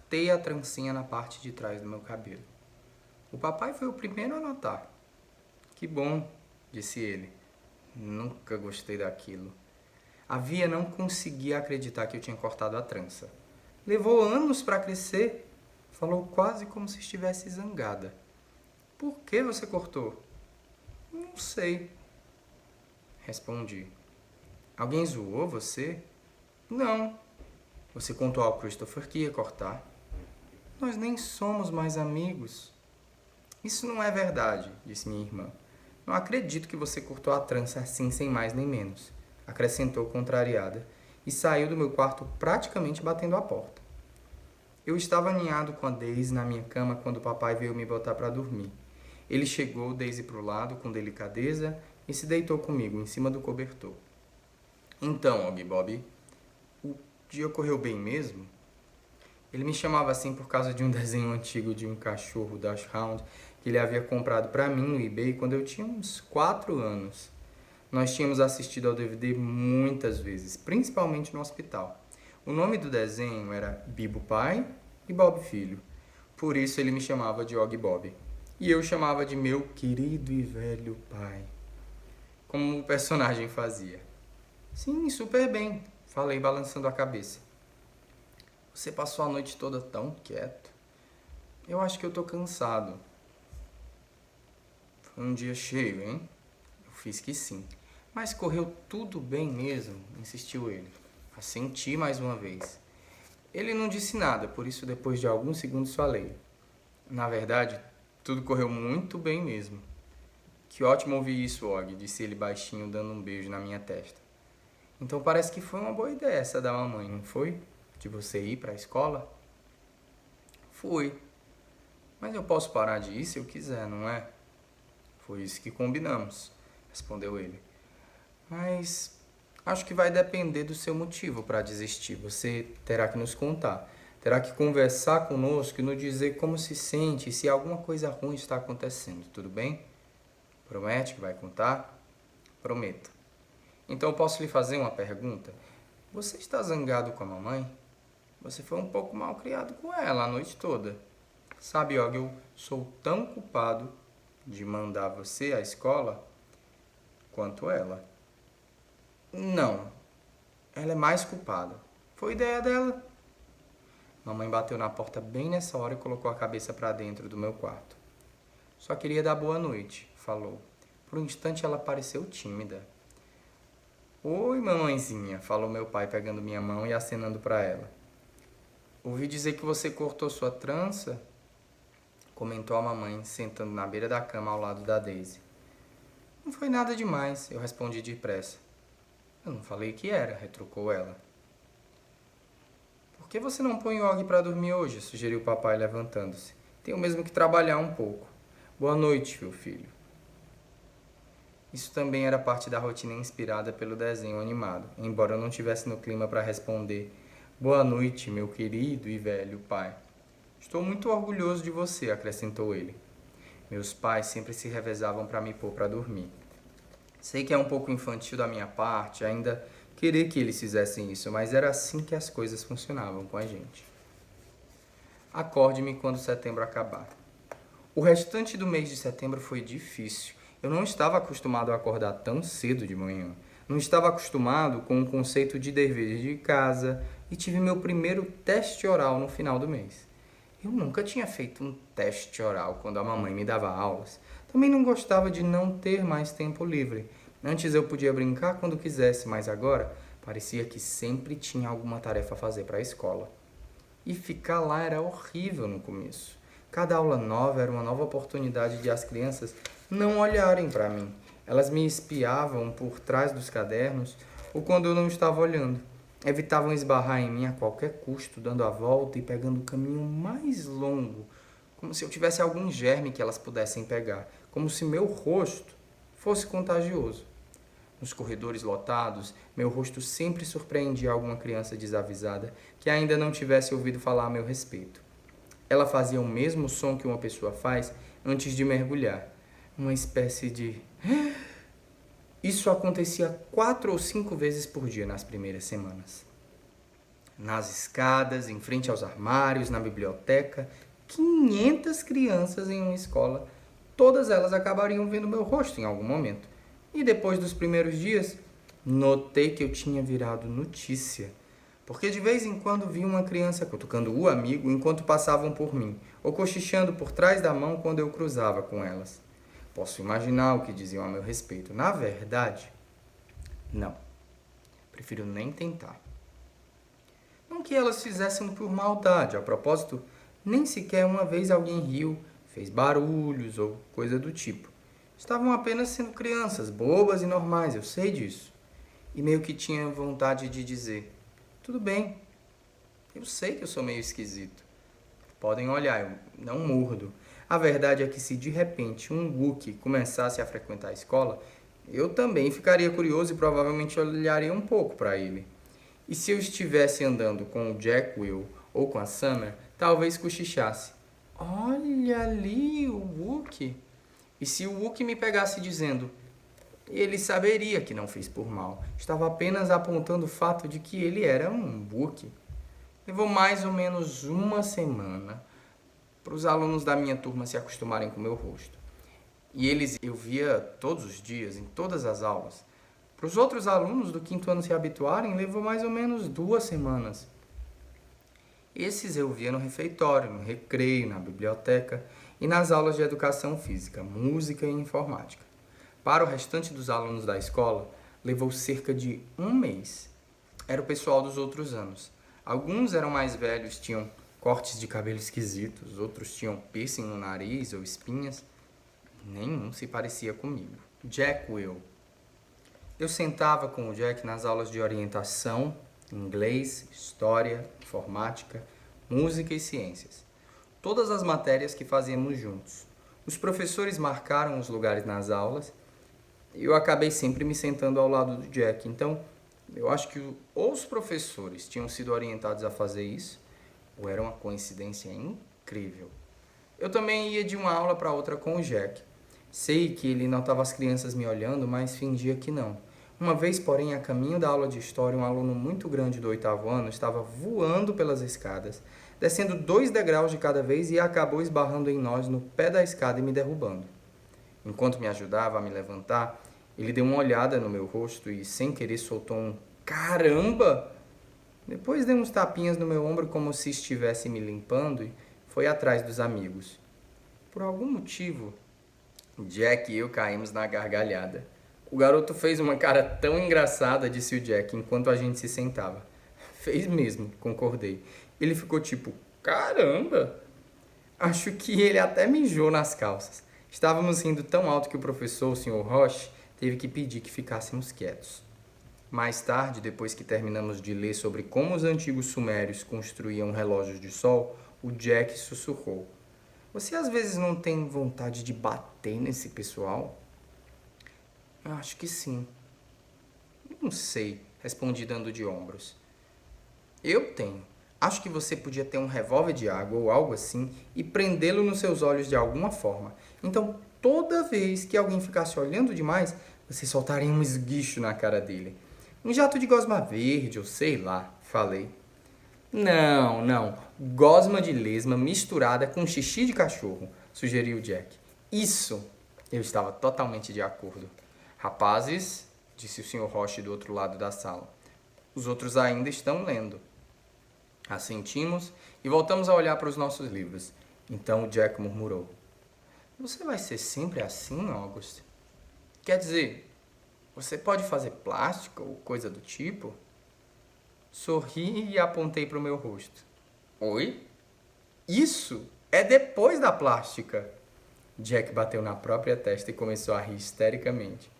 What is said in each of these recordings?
cortei a trancinha na parte de trás do meu cabelo. O papai foi o primeiro a notar. Que bom, disse ele. Nunca gostei daquilo. A Via não conseguia acreditar que eu tinha cortado a trança. Levou anos para crescer. Falou quase como se estivesse zangada. Por que você cortou? Não sei. Respondi. Alguém zoou você? Não. Você contou ao Christopher que ia cortar? Nós nem somos mais amigos. Isso não é verdade, disse minha irmã. Não acredito que você cortou a trança assim sem mais nem menos, acrescentou contrariada, e saiu do meu quarto praticamente batendo a porta. Eu estava aninhado com a Daisy na minha cama quando o papai veio me botar para dormir. Ele chegou Daisy para o lado com delicadeza e se deitou comigo em cima do cobertor. Então, Og Bob, o dia correu bem mesmo? Ele me chamava assim por causa de um desenho antigo de um cachorro Dachshund que ele havia comprado para mim no eBay quando eu tinha uns 4 anos. Nós tínhamos assistido ao DVD muitas vezes, principalmente no hospital. O nome do desenho era Bibo Pai e Bob Filho. Por isso ele me chamava de Og Bob. E eu chamava de meu querido e velho pai, como o personagem fazia. Sim, super bem, falei balançando a cabeça. Você passou a noite toda tão quieto. Eu acho que eu tô cansado. Foi um dia cheio, hein? Eu fiz que sim. Mas correu tudo bem mesmo, insistiu ele. Assenti mais uma vez. Ele não disse nada, por isso depois de alguns segundos falei. Na verdade, tudo correu muito bem mesmo. Que ótimo ouvir isso, Og, disse ele baixinho, dando um beijo na minha testa. Então parece que foi uma boa ideia essa da mamãe, não foi? De você ir para a escola? Fui. Mas eu posso parar de ir se eu quiser, não é? Foi isso que combinamos, respondeu ele. Mas acho que vai depender do seu motivo para desistir. Você terá que nos contar. Terá que conversar conosco e nos dizer como se sente e se alguma coisa ruim está acontecendo, tudo bem? Promete que vai contar? Prometo. Então posso lhe fazer uma pergunta? Você está zangado com a mamãe? Você foi um pouco mal criado com ela a noite toda. Sabe, Og, eu sou tão culpado de mandar você à escola quanto ela. Não, ela é mais culpada. Foi ideia dela. Mamãe bateu na porta bem nessa hora e colocou a cabeça para dentro do meu quarto. Só queria dar boa noite, falou. Por um instante ela pareceu tímida. Oi, mamãezinha, falou meu pai pegando minha mão e acenando para ela. Ouvi dizer que você cortou sua trança, comentou a mamãe, sentando na beira da cama ao lado da Daisy. Não foi nada demais, eu respondi depressa. Eu não falei que era, retrucou ela. Por que você não põe o Og para dormir hoje? Sugeriu o papai levantando-se. Tenho mesmo que trabalhar um pouco. Boa noite, meu filho. Isso também era parte da rotina inspirada pelo desenho animado, embora eu não tivesse no clima para responder Boa noite, meu querido e velho pai. Estou muito orgulhoso de você, acrescentou ele. Meus pais sempre se revezavam para me pôr para dormir. Sei que é um pouco infantil da minha parte ainda querer que eles fizessem isso, mas era assim que as coisas funcionavam com a gente. Acorde-me quando setembro acabar. O restante do mês de setembro foi difícil. Eu não estava acostumado a acordar tão cedo de manhã. Não estava acostumado com o conceito de dever de casa e tive meu primeiro teste oral no final do mês. Eu nunca tinha feito um teste oral quando a mamãe me dava aulas. Também não gostava de não ter mais tempo livre. Antes eu podia brincar quando quisesse, mas agora parecia que sempre tinha alguma tarefa a fazer para a escola. E ficar lá era horrível no começo. Cada aula nova era uma nova oportunidade de as crianças não olharem para mim. Elas me espiavam por trás dos cadernos ou quando eu não estava olhando. Evitavam esbarrar em mim a qualquer custo, dando a volta e pegando o caminho mais longo, como se eu tivesse algum germe que elas pudessem pegar, como se meu rosto fosse contagioso. Nos corredores lotados, meu rosto sempre surpreendia alguma criança desavisada que ainda não tivesse ouvido falar a meu respeito. Ela fazia o mesmo som que uma pessoa faz antes de mergulhar, uma espécie de... Isso acontecia 4 ou 5 vezes por dia nas primeiras semanas. Nas escadas, em frente aos armários, na biblioteca, 500 crianças em uma escola. Todas elas acabariam vendo meu rosto em algum momento. E depois dos primeiros dias, notei que eu tinha virado notícia. Porque de vez em quando vi uma criança cutucando o amigo enquanto passavam por mim, ou cochichando por trás da mão quando eu cruzava com elas. Posso imaginar o que diziam a meu respeito. Na verdade, não. Prefiro nem tentar. Não que elas fizessem por maldade. A propósito, nem sequer uma vez alguém riu, fez barulhos ou coisa do tipo. Estavam apenas sendo crianças, bobas e normais, eu sei disso. E meio que tinha vontade de dizer: tudo bem, eu sei que eu sou meio esquisito. Podem olhar, eu não mordo. A verdade é que se de repente um Wookiee começasse a frequentar a escola, eu também ficaria curioso e provavelmente olharia um pouco para ele. E se eu estivesse andando com o Jack Will ou com a Summer, talvez cochichasse: olha ali o Wookiee. E se o Wookiee me pegasse dizendo, ele saberia que não fez por mal. Estava apenas apontando o fato de que ele era um Wookiee. Levou mais ou menos uma semana para os alunos da minha turma se acostumarem com o meu rosto. E eles eu via todos os dias, em todas as aulas. Para os outros alunos do quinto ano se habituarem, levou mais ou menos 2 semanas. Esses eu via no refeitório, no recreio, na biblioteca e nas aulas de educação física, música e informática. Para o restante dos alunos da escola, levou cerca de 1 mês. Era o pessoal dos outros anos. Alguns eram mais velhos, tinham cortes de cabelo esquisitos, outros tinham piercing no nariz ou espinhas. Nenhum se parecia comigo. Jack Will. Eu sentava com o Jack nas aulas de orientação, inglês, história, informática, música e ciências. Todas as matérias que fazíamos juntos. Os professores marcaram os lugares nas aulas e eu acabei sempre me sentando ao lado do Jack. Então, eu acho que ou os professores tinham sido orientados a fazer isso, ou era uma coincidência incrível. Eu também ia de uma aula para outra com o Jack. Sei que ele notava as crianças me olhando, mas fingia que não. Uma vez, porém, a caminho da aula de história, um aluno muito grande do 8º ano estava voando pelas escadas, descendo 2 degraus de cada vez e acabou esbarrando em nós no pé da escada e me derrubando. Enquanto me ajudava a me levantar, ele deu uma olhada no meu rosto e, sem querer, soltou um "caramba!". Depois deu uns tapinhas no meu ombro como se estivesse me limpando e foi atrás dos amigos. Por algum motivo, Jack e eu caímos na gargalhada. O garoto fez uma cara tão engraçada, disse o Jack, enquanto a gente se sentava. Fez mesmo, concordei. Ele ficou tipo, caramba! Acho que ele até mijou nas calças. Estávamos rindo tão alto que o professor, o Sr. Roche, teve que pedir que ficássemos quietos. Mais tarde, depois que terminamos de ler sobre como os antigos sumérios construíam relógios de sol, o Jack sussurrou. Você às vezes não tem vontade de bater nesse pessoal? Eu acho que sim. Não sei, respondi dando de ombros. Eu tenho. Acho que você podia ter um revólver de água ou algo assim e prendê-lo nos seus olhos de alguma forma. Então, toda vez que alguém ficasse olhando demais, você soltaria um esguicho na cara dele. Um jato de gosma verde ou sei lá, falei. Não. Gosma de lesma misturada com xixi de cachorro, sugeriu Jack. Isso! Eu estava totalmente de acordo. Rapazes, disse o Sr. Roche do outro lado da sala. Os outros ainda estão lendo. Assentimos e voltamos a olhar para os nossos livros. Então o Jack murmurou. Você vai ser sempre assim, August? Quer dizer, você pode fazer plástica ou coisa do tipo? Sorri e apontei para o meu rosto. Oi? Isso é depois da plástica. Jack bateu na própria testa e começou a rir histericamente.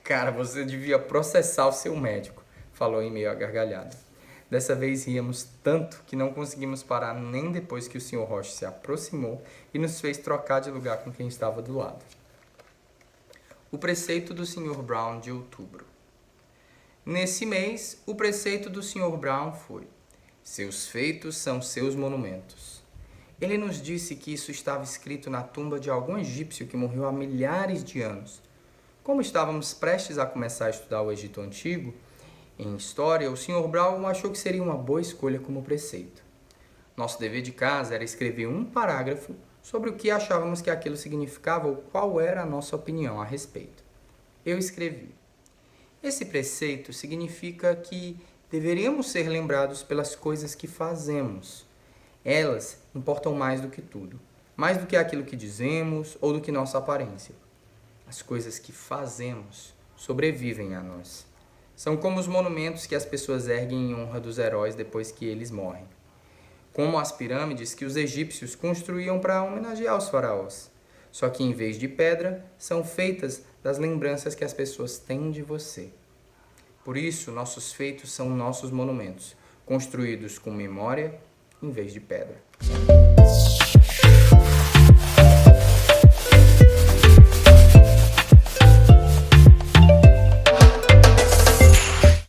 Cara, você devia processar o seu médico, falou em meio à gargalhada. Dessa vez ríamos tanto que não conseguimos parar nem depois que o Sr. Roche se aproximou e nos fez trocar de lugar com quem estava do lado. O preceito do Sr. Brown de outubro. Nesse mês, o preceito do Sr. Brown foi: seus feitos são seus monumentos. Ele nos disse que isso estava escrito na tumba de algum egípcio que morreu há milhares de anos. Como estávamos prestes a começar a estudar o Egito Antigo, em história, o Sr. Brown achou que seria uma boa escolha como preceito. Nosso dever de casa era escrever um parágrafo sobre o que achávamos que aquilo significava ou qual era a nossa opinião a respeito. Eu escrevi: esse preceito significa que deveríamos ser lembrados pelas coisas que fazemos. Elas importam mais do que tudo, mais do que aquilo que dizemos ou do que nossa aparência. As coisas que fazemos sobrevivem a nós. São como os monumentos que as pessoas erguem em honra dos heróis depois que eles morrem. Como as pirâmides que os egípcios construíam para homenagear os faraós. Só que em vez de pedra, são feitas das lembranças que as pessoas têm de você. Por isso, nossos feitos são nossos monumentos, construídos com memória em vez de pedra.